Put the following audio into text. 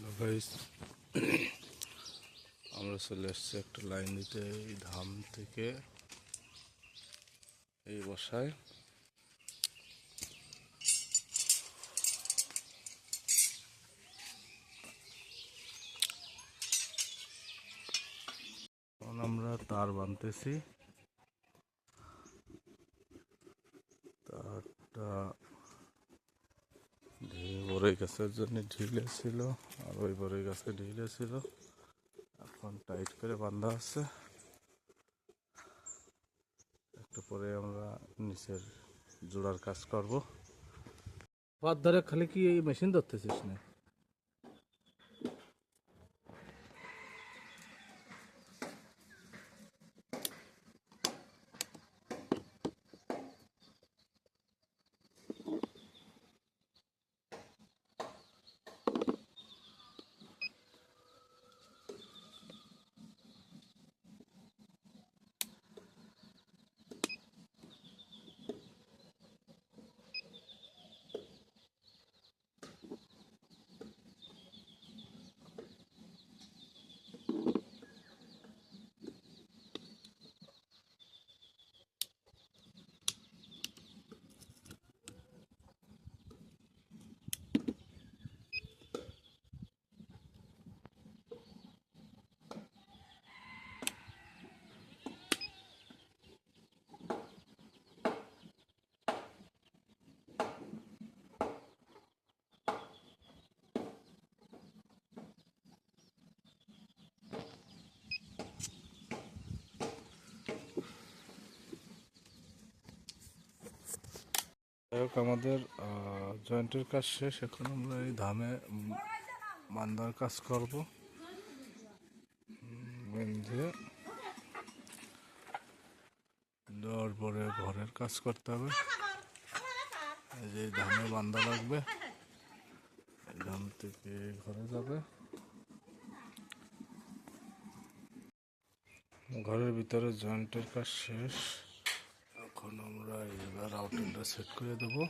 Hello guys, আমরা চলে এসেছি একটা লাইন দিতে এই ধাম থেকে এই বসায়। এখন আমরা তার বাঁধতেছি। তারটা বড়ই গাছের জন্য ঢিলে ছিল, আর ওই বড়ই গাছে ঢিলে ছিল। এখন টাইট করে বাঁধা আছে। একটু পরে আমরা নিচের জোড়ার কাজ করব। পথ ধরে খালি কি এই মেশিন ধরতেছিস না? যাই হোক, আমাদের জয়েন্টের কাজ শেষ। এখন আমরা এই ধামে বান্ধার কাজ করব। বেঁধে দেওয়ার পরে ঘরের কাজ করতে হবে। এই যে ধামে বান্ধা লাগবে, এই ধাম থেকে ঘরে যাবে। ঘরের ভিতরে জয়েন্টের কাজ শেষ। এখন আমরা এবার আউটলেটটা সেট করে দেবো।